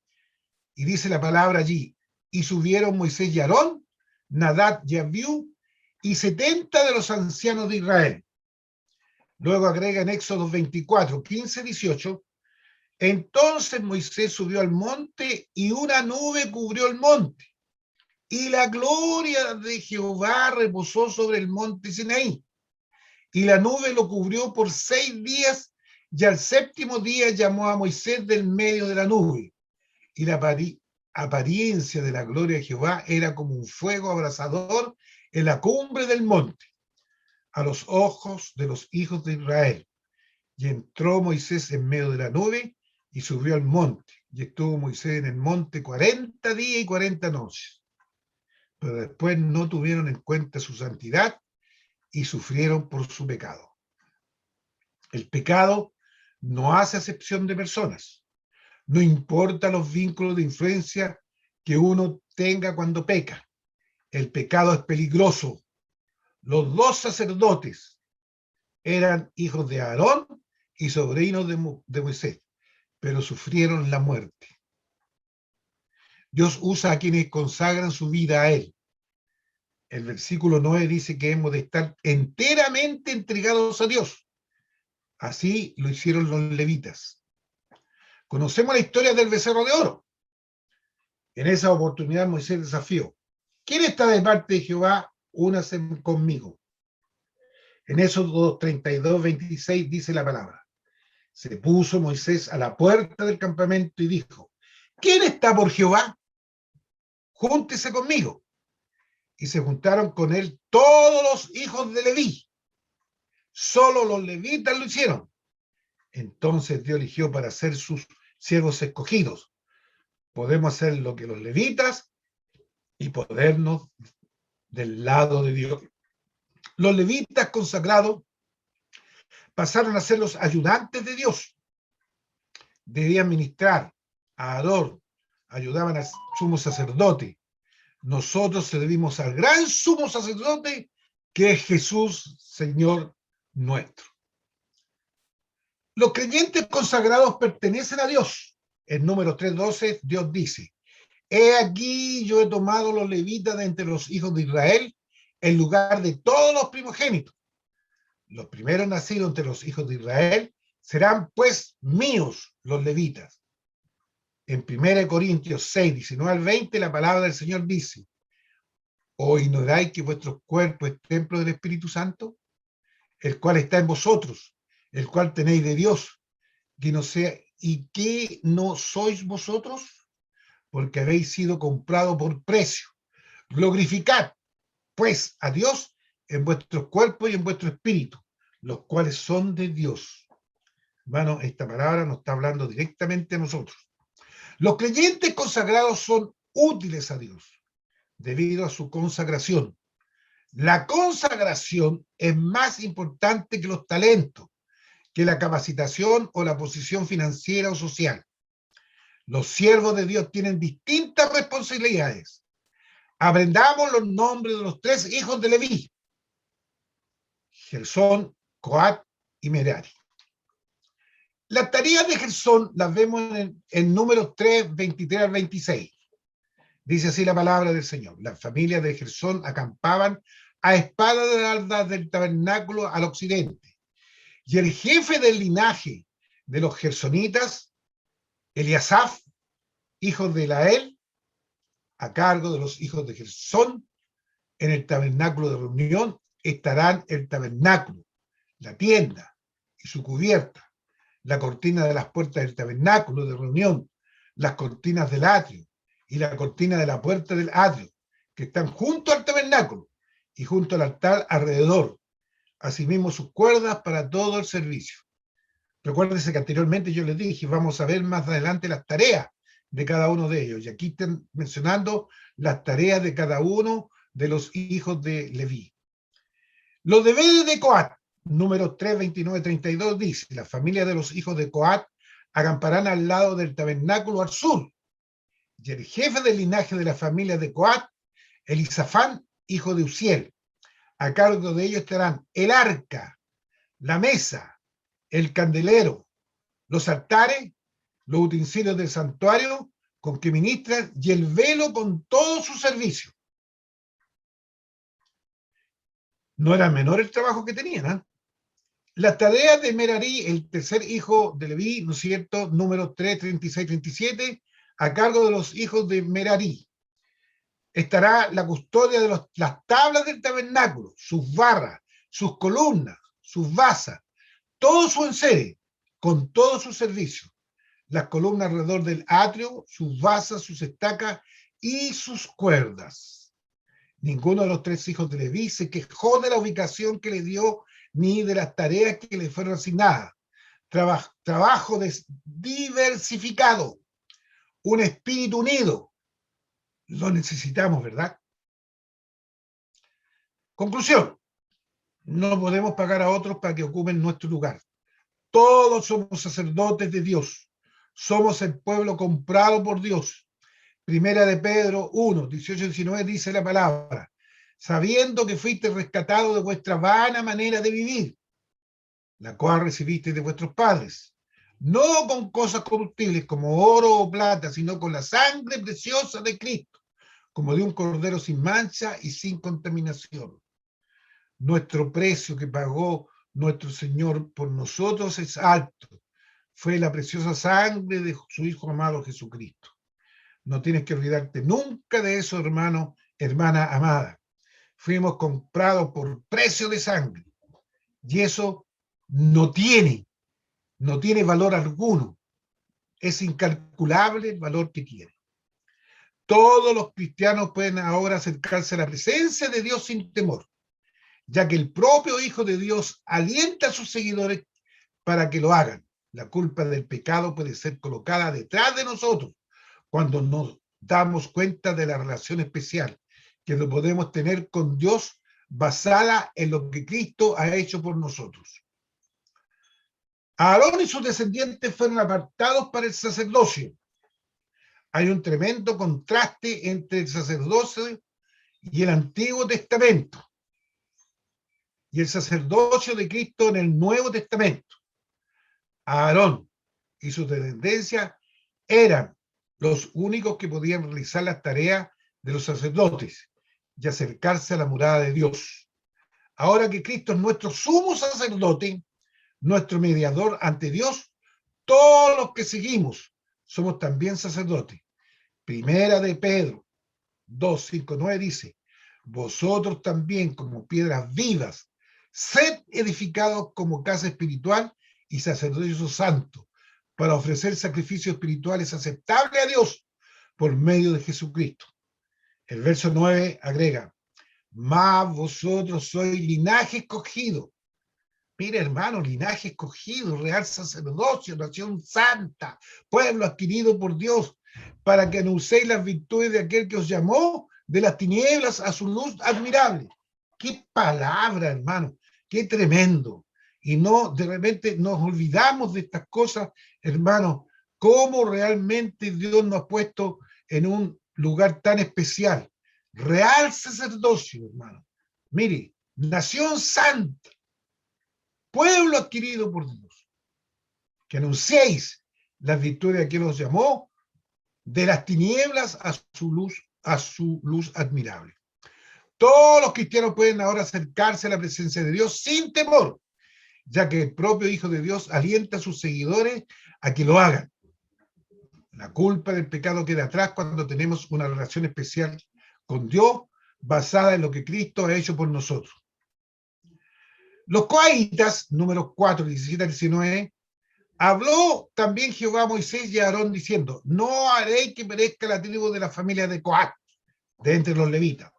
Y dice la palabra allí, y subieron Moisés y Aarón, Nadab y Abiú, y 70 de los ancianos de Israel. Luego agrega en Éxodo 24, 15, 18, entonces Moisés subió al monte y una nube cubrió el monte, y la gloria de Jehová reposó sobre el monte Sinaí, y la nube lo cubrió por 6 días, y al 7º día llamó a Moisés del medio de la nube, y la apariencia de la gloria de Jehová era como un fuego abrasador en la cumbre del monte, a los ojos de los hijos de Israel. Y entró Moisés en medio de la nube y subió al monte, y estuvo Moisés en el monte 40 días y 40 noches. Pero después no tuvieron en cuenta su santidad y sufrieron por su pecado. El pecado no hace acepción de personas. No importa los vínculos de influencia que uno tenga cuando peca. El pecado es peligroso. Los 2 sacerdotes eran hijos de Aarón y sobrinos de Moisés, pero sufrieron la muerte. Dios usa a quienes consagran su vida a Él. El versículo 9 dice que hemos de estar enteramente entregados a Dios. Así lo hicieron los levitas. Conocemos la historia del becerro de oro. En esa oportunidad Moisés desafió, ¿quién está de parte de Jehová? Únase conmigo. En Éxodo 32:26 dice la palabra. Se puso Moisés a la puerta del campamento y dijo, ¿quién está por Jehová? Júntese conmigo. Y se juntaron con él todos los hijos de Leví. Solo los levitas lo hicieron. Entonces Dios eligió para ser sus siervos escogidos. Podemos hacer lo que los levitas y ponernos del lado de Dios. Los levitas consagrados pasaron a ser los ayudantes de Dios. Debían ministrar a Aarón, ayudaban al sumo sacerdote. Nosotros servimos al gran sumo sacerdote que es Jesús, Señor nuestro. Los creyentes consagrados pertenecen a Dios. En Números 3:12, Dios dice, he aquí yo he tomado los levitas de entre los hijos de Israel en lugar de todos los primogénitos. Los primeros nacidos entre los hijos de Israel serán pues míos los levitas. En 1 Corintios 6, 19 al 20, la palabra del Señor dice, ¿O ignoráis que vuestro cuerpo es templo del Espíritu Santo, el cual está en vosotros, el cual tenéis de Dios, que no sea, y que no sois vosotros, porque habéis sido comprado por precio? Glorificad, pues, a Dios en vuestros cuerpos y en vuestro espíritu, los cuales son de Dios. Hermano, esta palabra nos está hablando directamente a nosotros. Los creyentes consagrados son útiles a Dios debido a su consagración. La consagración es más importante que los talentos, que la capacitación o la posición financiera o social. Los siervos de Dios tienen distintas responsabilidades. Aprendamos los nombres de los 3 hijos de Leví: Gersón, Coat y Merari. Las tareas de Gersón las vemos en Números 3, 23 al 26. Dice así la palabra del Señor: las familias de Gersón acampaban a espaldas del tabernáculo al occidente, y el jefe del linaje de los gersonitas, Eliasaf, hijo de Lael, a cargo de los hijos de Gersón, en el tabernáculo de reunión estarán el tabernáculo, la tienda y su cubierta, la cortina de las puertas del tabernáculo de reunión, las cortinas del atrio y la cortina de la puerta del atrio, que están junto al tabernáculo y junto al altar alrededor, asimismo sus cuerdas para todo el servicio. Recuérdense que anteriormente yo les dije, vamos a ver más adelante las tareas de cada uno de ellos, y aquí están mencionando las tareas de cada uno de los hijos de Leví. Los deberes de Coat, números 3, 29, 32, dice: las familias de los hijos de Coat acamparán al lado del tabernáculo al sur, y el jefe del linaje de la familia de Coat, Elisafán, hijo de Uziel. A cargo de ellos estarán el arca, la mesa, el candelero, los altares, los utensilios del santuario con que ministran y el velo con todo su servicio. No era menor el trabajo que tenían, ¿eh? Las tareas de Merari, el tercer hijo de Leví, ¿no es cierto? Números 3, 36, 37, a cargo de los hijos de Merari. Estará la custodia de las tablas del tabernáculo, sus barras, sus columnas, sus basas, todo su enseres, con todo su servicio. Las columnas alrededor del atrio, sus basas, sus estacas y sus cuerdas. Ninguno de los 3 hijos de Leví se quejó de la ubicación que le dio ni de las tareas que le fueron asignadas. Trabajo diversificado, un espíritu unido. Lo necesitamos, ¿verdad? Conclusión: no podemos pagar a otros para que ocupen nuestro lugar. Todos somos sacerdotes de Dios. Somos el pueblo comprado por Dios. Primera de Pedro 1, 18 y 19 dice la palabra: sabiendo que fuiste rescatado de vuestra vana manera de vivir, la cual recibiste de vuestros padres, no con cosas corruptibles como oro o plata, sino con la sangre preciosa de Cristo, como de un cordero sin mancha y sin contaminación. Nuestro precio que pagó nuestro Señor por nosotros es alto. Fue la preciosa sangre de su Hijo amado Jesucristo. No tienes que olvidarte nunca de eso, hermano, hermana amada. Fuimos comprados por precio de sangre. Y eso no tiene valor alguno. Es incalculable el valor que tiene. Todos los cristianos pueden ahora acercarse a la presencia de Dios sin temor, ya que el propio Hijo de Dios alienta a sus seguidores para que lo hagan. La culpa del pecado puede ser colocada detrás de nosotros cuando nos damos cuenta de la relación especial que lo podemos tener con Dios basada en lo que Cristo ha hecho por nosotros. Aarón y sus descendientes fueron apartados para el sacerdocio. Hay un tremendo contraste entre el sacerdocio y el Antiguo Testamento y el sacerdocio de Cristo en el Nuevo Testamento. Aarón y sus descendencias eran los únicos que podían realizar las tareas de los sacerdotes y acercarse a la morada de Dios. Ahora que Cristo es nuestro sumo sacerdote, nuestro mediador ante Dios, todos los que seguimos somos también sacerdotes. Primera de Pedro 2, 5, 9 dice: vosotros también, como piedras vivas, sed edificados como casa espiritual y sacerdocio santo, para ofrecer sacrificios espirituales aceptables a Dios por medio de Jesucristo. El verso 9 agrega, mas vosotros sois linaje escogido. Mira, hermano, linaje escogido, real sacerdocio, nación santa, pueblo adquirido por Dios, para que anunciéis las virtudes de aquel que os llamó de las tinieblas a su luz admirable. Qué palabra, hermano, qué tremendo. Y no, de repente nos olvidamos de estas cosas, hermano, cómo realmente Dios nos ha puesto en un lugar tan especial. Real sacerdocio, hermano. Mire, nación santa, pueblo adquirido por Dios, que anunciéis las virtudes de quien os llamó de las tinieblas a su luz admirable. Todos los cristianos pueden ahora acercarse a la presencia de Dios sin temor, ya que el propio Hijo de Dios alienta a sus seguidores a que lo hagan. La culpa del pecado queda atrás cuando tenemos una relación especial con Dios basada en lo que Cristo ha hecho por nosotros. Los coahitas, números 4, 17 a 19, habló también Jehová a Moisés y a Aarón diciendo, no haré que perezca la tribu de la familia de Coat, de entre los levitas,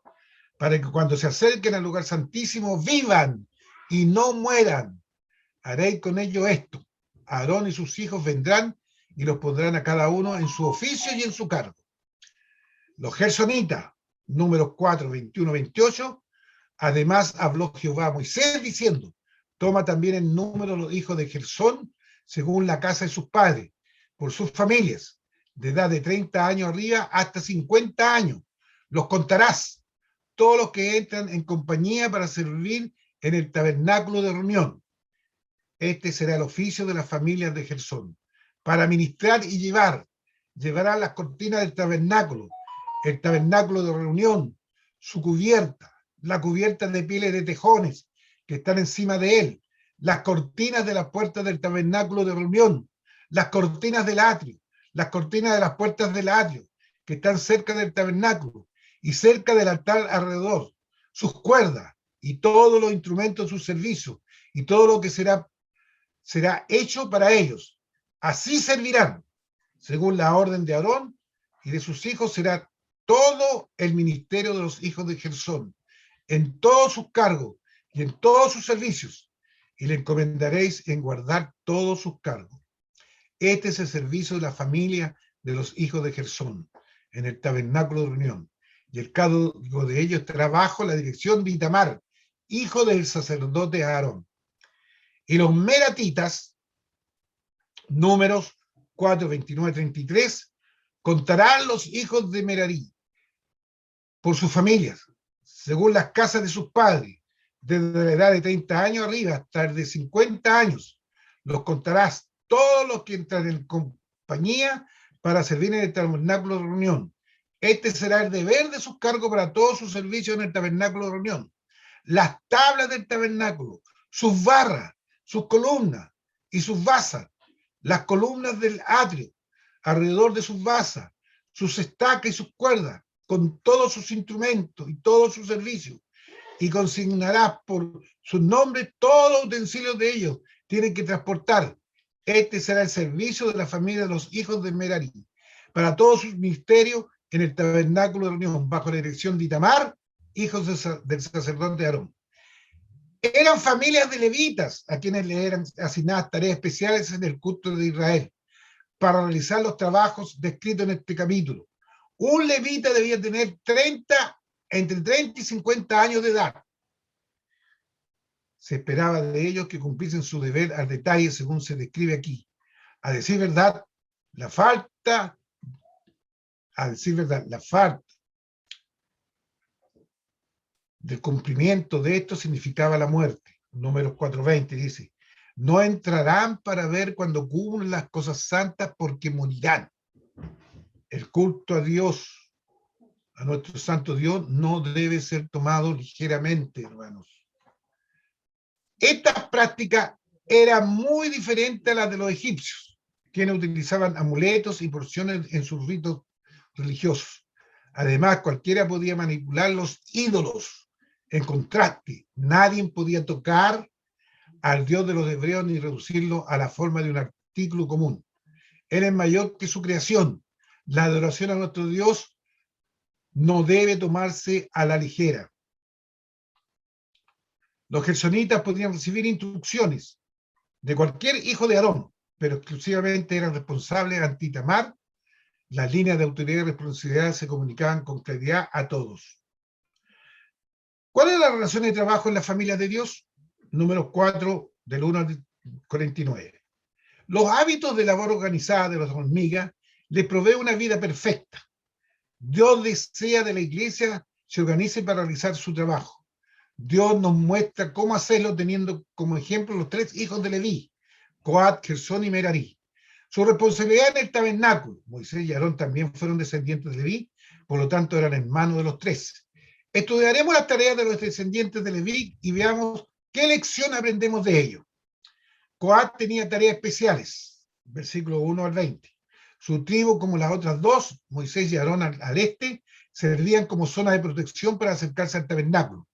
para que cuando se acerquen al lugar santísimo vivan y no mueran. Haré con ellos esto. Aarón y sus hijos vendrán y los pondrán a cada uno en su oficio y en su cargo. Los gersonitas, números 4, 21, 28, además habló Jehová a Moisés diciendo, toma también el número de los hijos de Gersón según la casa de sus padres, por sus familias, de edad de 30 años arriba hasta 50 años. Los contarás, todos los que entran en compañía para servir en el tabernáculo de reunión. Este será el oficio de las familias de Gersón, para ministrar y llevarán las cortinas del tabernáculo, el tabernáculo de reunión, su cubierta, la cubierta de pieles de tejones que están encima de él, las cortinas de las puertas del tabernáculo de reunión, las cortinas del atrio, las cortinas de las puertas del atrio que están cerca del tabernáculo y cerca del altar alrededor, sus cuerdas y todos los instrumentos de su servicio y todo lo que será hecho para ellos. Así servirán, según la orden de Aarón y de sus hijos será todo el ministerio de los hijos de Gersón, en todos sus cargos y en todos sus servicios, y le encomendaréis en guardar todos sus cargos. Este es el servicio de la familia de los hijos de Gersón, en el tabernáculo de reunión, y el cargo de ellos estará bajo la dirección de Itamar, hijo del sacerdote Aarón. Y los meratitas, números 4, 29, 33, contarán los hijos de Merarí por sus familias, según las casas de sus padres, desde la edad de 30 años arriba hasta el de 50 años. Los contarás todos los que entran en compañía para servir en el tabernáculo de reunión. Este será el deber de sus cargos para todo su servicio en el tabernáculo de reunión. Las tablas del tabernáculo, sus barras, sus columnas y sus basas, las columnas del atrio, alrededor de sus basas, sus estacas y sus cuerdas, con todos sus instrumentos y todos sus servicios, y consignará por sus nombres todos los utensilios de ellos, tienen que transportar. Este será el servicio de la familia de los hijos de Merarí, para todos sus ministerios en el tabernáculo de reunión, bajo la dirección de Itamar, hijos del sacerdote Aarón. Eran familias de levitas a quienes le eran asignadas tareas especiales en el culto de Israel para realizar los trabajos descritos en este capítulo. Un levita debía tener entre 30 y 50 años de edad. Se esperaba de ellos que cumpliesen su deber al detalle según se describe aquí. A decir verdad, la falta del cumplimiento de esto significaba la muerte. Números 4:20 dice, no entrarán para ver cuando cumplan las cosas santas porque morirán. El culto a Dios, a nuestro santo Dios, no debe ser tomado ligeramente, hermanos. Esta práctica era muy diferente a la de los egipcios, quienes utilizaban amuletos y porciones en sus ritos religiosos. Además, cualquiera podía manipular los ídolos. En contraste, nadie podía tocar al Dios de los hebreos ni reducirlo a la forma de un artículo común. Él es mayor que su creación. La adoración a nuestro Dios no debe tomarse a la ligera. Los gersonitas podían recibir instrucciones de cualquier hijo de Aarón, pero exclusivamente eran responsables ante Itamar. Las líneas de autoridad y responsabilidad se comunicaban con claridad a todos. ¿Cuál es la relación de trabajo en las familias de Dios? Número 4, del 1 al 49. Los hábitos de labor organizada de las hormigas les provee una vida perfecta. Dios desea de la iglesia se organice para realizar su trabajo. Dios nos muestra cómo hacerlo teniendo como ejemplo los 3 hijos de Leví, Coat, Gersón y Merari. Su responsabilidad en el tabernáculo. Moisés y Aarón también fueron descendientes de Leví, por lo tanto eran hermanos de los 3. Estudiaremos las tareas de los descendientes de Leví y veamos qué lección aprendemos de ello. Coat tenía tareas especiales, versículo 1 al 20. Su tribu, como las otras 2, Moisés y Aarón al este, servían como zona de protección para acercarse al tabernáculo.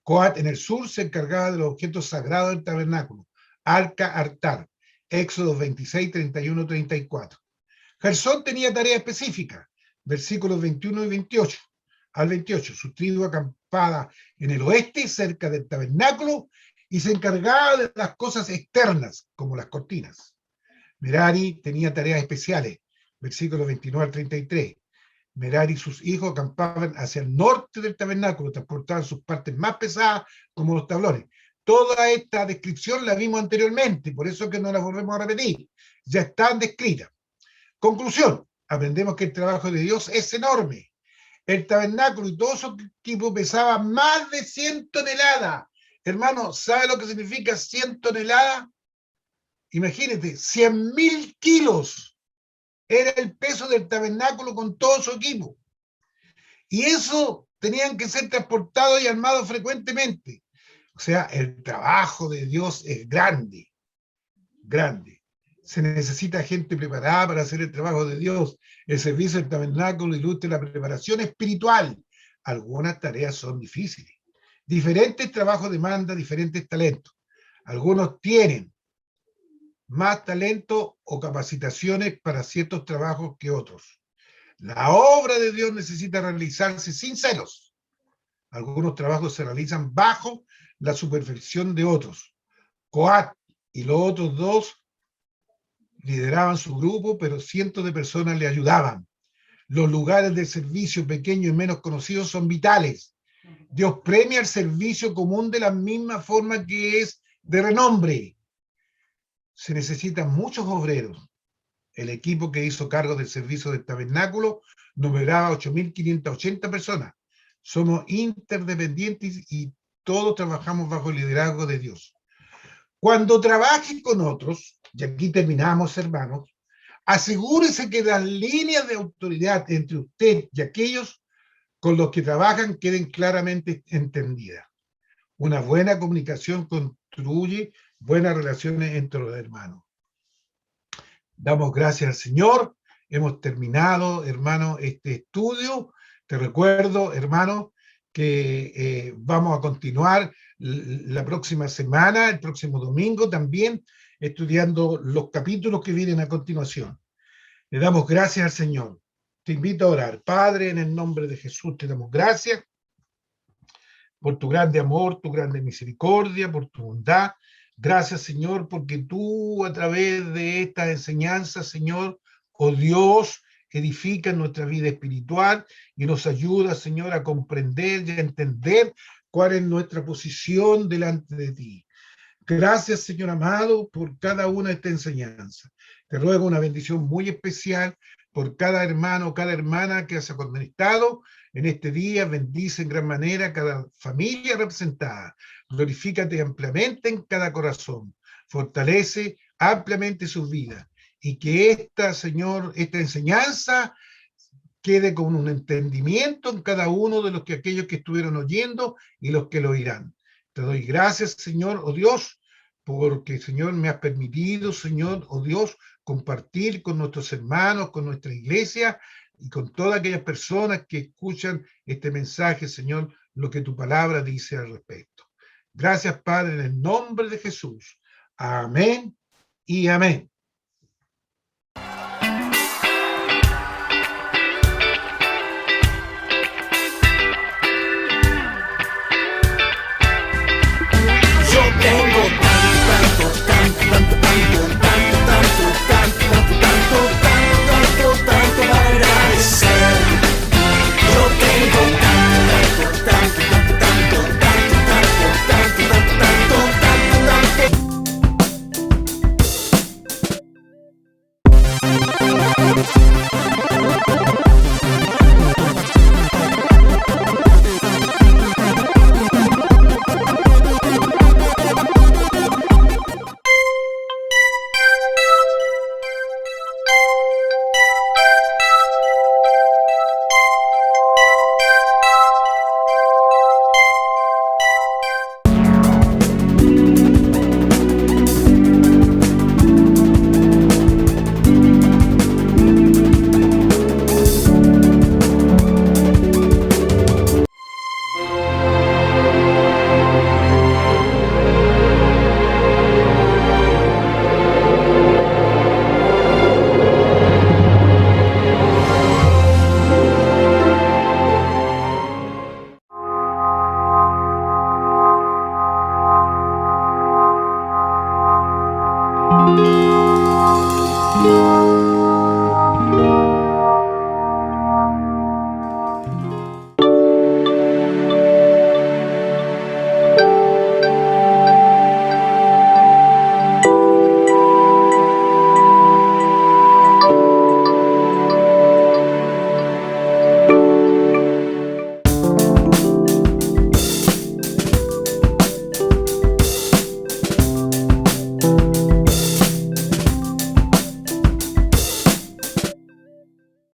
Coat en el sur se encargaba de los objetos sagrados del tabernáculo, arca, altar, Éxodo 26, 31, 34. Gersón tenía tarea específica, versículos 21 y 28 al 28. Su tribu acampada en el oeste, cerca del tabernáculo, y se encargaba de las cosas externas, como las cortinas. Merari tenía tareas especiales, versículos 29 al 33. Merari y sus hijos acampaban hacia el norte del tabernáculo, transportaban sus partes más pesadas, como los tablones. Toda esta descripción la vimos anteriormente, por eso que no la volvemos a repetir. Ya están descritas. Conclusión, aprendemos que el trabajo de Dios es enorme. El tabernáculo y todo su equipo pesaba más de 100 toneladas. Hermano, ¿sabe lo que significa 100 toneladas? Imagínate, 100.000 kilos era el peso del tabernáculo con todo su equipo. Y eso tenían que ser transportados y armados frecuentemente. O sea, el trabajo de Dios es grande, grande. Se necesita gente preparada para hacer el trabajo de Dios. El servicio del tabernáculo ilustra la preparación espiritual. Algunas tareas son difíciles. Diferentes trabajos demandan diferentes talentos. Algunos tienen más talento o capacitaciones para ciertos trabajos que otros. La obra de Dios necesita realizarse sin celos. Algunos trabajos se realizan bajo la supervisión de otros. Coat y los otros 2 lideraban su grupo, pero cientos de personas le ayudaban. Los lugares de servicio pequeños y menos conocidos son vitales. Dios premia el servicio común de la misma forma que es de renombre. Se necesitan muchos obreros. El equipo que hizo cargo del servicio del tabernáculo numeraba 8.580 personas. Somos interdependientes y todos trabajamos bajo el liderazgo de Dios. Cuando trabaje con otros, y aquí terminamos, hermanos, asegúrese que las líneas de autoridad entre usted y aquellos con los que trabajan queden claramente entendidas. Una buena comunicación construye buenas relaciones entre los hermanos. Damos gracias al Señor. Hemos terminado, hermano, este estudio. Te recuerdo, hermano, que vamos a continuar la próxima semana, el próximo domingo también, estudiando los capítulos que vienen a continuación. Le damos gracias al Señor. Te invito a orar. Padre, en el nombre de Jesús te damos gracias por tu grande amor, tu grande misericordia, por tu bondad. Gracias, Señor, porque tú a través de esta enseñanza, Señor, oh Dios, edifica nuestra vida espiritual y nos ayuda, Señor, a comprender y a entender cuál es nuestra posición delante de ti. Gracias, Señor amado, por cada una de estas enseñanzas. Te ruego una bendición muy especial por cada hermano, cada hermana que has conectado en este día. Bendice en gran manera cada familia representada. Glorifícate ampliamente en cada corazón. Fortalece ampliamente sus vidas. Y que esta, Señor, esta enseñanza quede con un entendimiento en cada uno de aquellos que estuvieron oyendo y los que lo oirán. Te doy gracias, Señor, oh Dios, porque, Señor, me has permitido, Señor, oh Dios, compartir con nuestros hermanos, con nuestra iglesia, y con todas aquellas personas que escuchan este mensaje, Señor, lo que tu palabra dice al respecto. Gracias, Padre, en el nombre de Jesús. Amén y amén. Yo tengo tanto para agradecer. Yo tengo Thank you.